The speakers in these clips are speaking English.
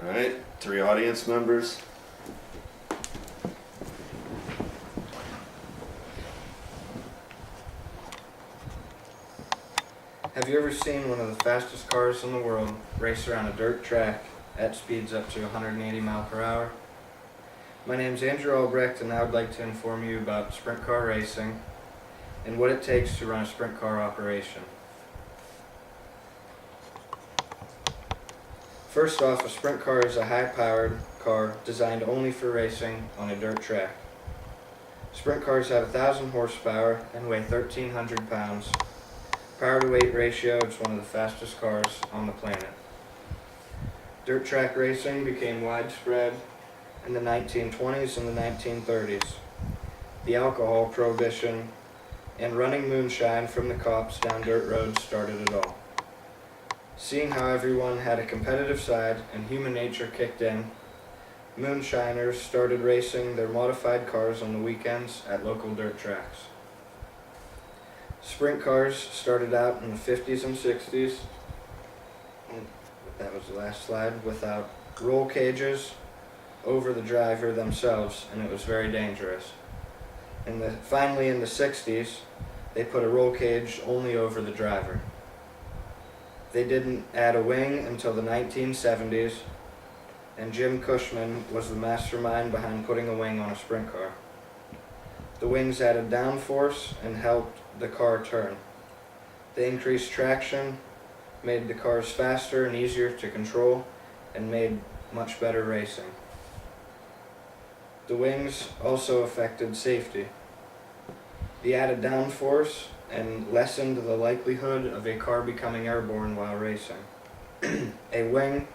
Alright, 3 audience members. Have you ever seen one of the fastest cars in the world race around a dirt track at speeds up to 180 miles per hour? My name is Andrew Albrecht, and I would like to inform you about sprint car racing and what it takes to run a sprint car operation. First off, a sprint car is a high-powered car designed only for racing on a dirt track. Sprint cars have 1,000 horsepower and weigh 1,300 pounds. Power to weight ratio is one of the fastest cars on the planet. Dirt track racing became widespread in the 1920s and the 1930s. The alcohol prohibition and running moonshine from the cops down dirt roads started it all. Seeing how everyone had a competitive side and human nature kicked in, moonshiners started racing their modified cars on the weekends at local dirt tracks. Sprint cars started out in the 50s and 60s, and that was the last slide, without roll cages over the driver themselves, and it was very dangerous. Finally in the 60s, they put a roll cage only over the driver. They didn't add a wing until the 1970s, and Jim Cushman was the mastermind behind putting a wing on a sprint car. The wings added downforce and helped the car turn. They increased traction, made the cars faster and easier to control, and made much better racing. The wings also affected safety. The added downforce and lessened the likelihood of a car becoming airborne while racing. A wing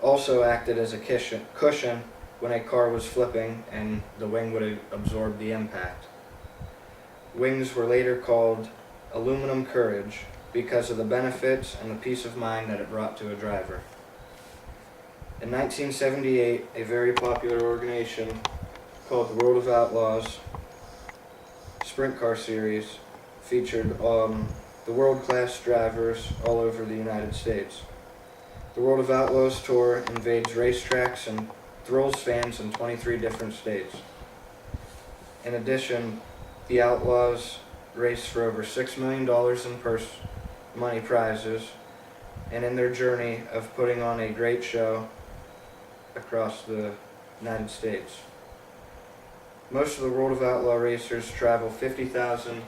also acted as a cushion when a car was flipping, and the wing would absorb the impact. Wings were later called aluminum courage because of the benefits and the peace of mind that it brought to a driver. In 1978, a very popular organization called the World of Outlaws Sprint Car Series featured the world-class drivers all over the United States. The World of Outlaws Tour invades racetracks and thrills fans in 23 different states. In addition, the Outlaws race for over $6 million in purse money prizes, and in their journey of putting on a great show across the United States. Most of the World of Outlaw racers travel 50,000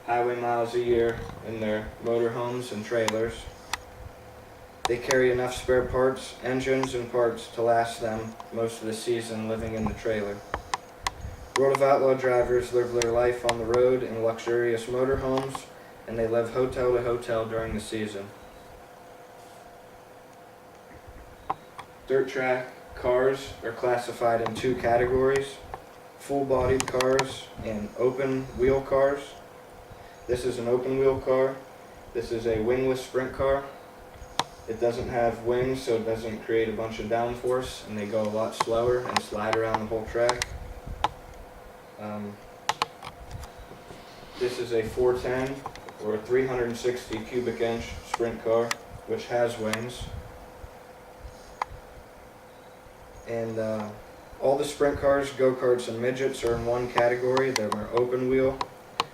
highway miles a year in their motorhomes and trailers. They carry enough spare parts, engines, and parts to last them most of the season living in the trailer. World of Outlaw drivers live their life on the road in luxurious motorhomes, and they live hotel to hotel during the season. Dirt track cars are classified in 2 categories: full-bodied cars and open-wheel cars. This is an open-wheel car. This is a wingless sprint car. It doesn't have wings, so it doesn't create a bunch of downforce, and they go a lot slower and slide around the whole track. This is a 410 or a 360 cubic inch sprint car, which has wings. And all the sprint cars, go-karts, and midgets are in one category. They're open wheel.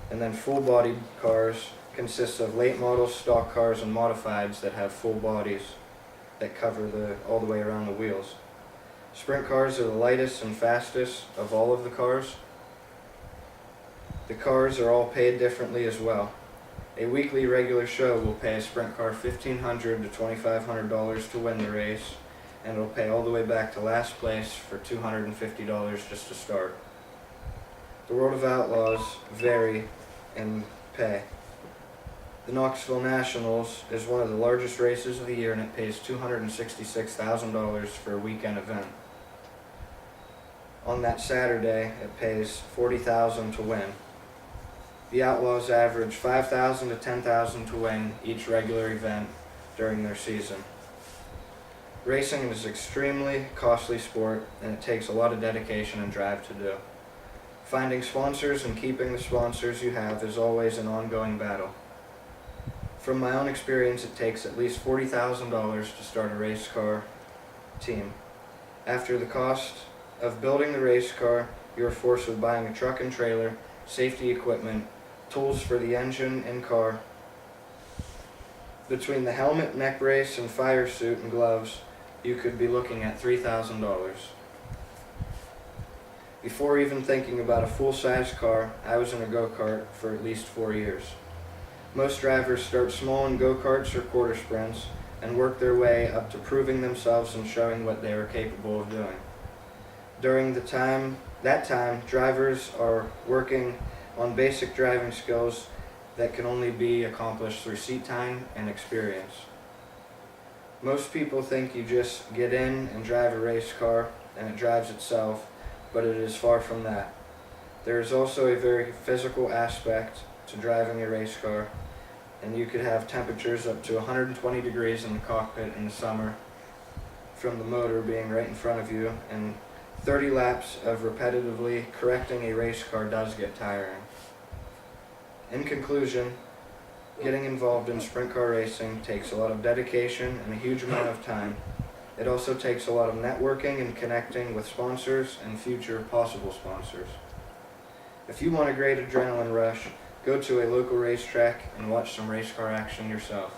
And then full-bodied cars consists of late models, stock cars, and modifieds that have full bodies that cover all the way around the wheels. Sprint cars are the lightest and fastest of all of the cars. The cars are all paid differently as well. A weekly regular show will pay a sprint car $1,500 to $2,500 to win the race, and it'll pay all the way back to last place for $250 just to start. The World of Outlaws vary in pay. The Knoxville Nationals is one of the largest races of the year, and it pays $266,000 for a weekend event. On that Saturday, it pays $40,000 to win. The Outlaws average $5,000 to $10,000 to win each regular event during their season. Racing is an extremely costly sport, and it takes a lot of dedication and drive to do. Finding sponsors and keeping the sponsors you have is always an ongoing battle. From my own experience, it takes at least $40,000 to start a race car team. After the cost of building the race car, you are forced with buying a truck and trailer, safety equipment, tools for the engine and car. Between the helmet, neck brace, and fire suit and gloves, you could be looking at $3,000. Before even thinking about a full-size car, I was in a go-kart for at least 4 years. Most drivers start small in go-karts or quarter sprints and work their way up to proving themselves and showing what they are capable of doing. During that time, drivers are working on basic driving skills that can only be accomplished through seat time and experience. Most people think you just get in and drive a race car and it drives itself, but it is far from that. There is also a very physical aspect to driving a race car, and you could have temperatures up to 120 degrees in the cockpit in the summer from the motor being right in front of you, and 30 laps of repetitively correcting a race car does get tiring. In conclusion, getting involved in sprint car racing takes a lot of dedication and a huge amount of time. It also takes a lot of networking and connecting with sponsors and future possible sponsors. If you want a great adrenaline rush, go to a local racetrack and watch some race car action yourself.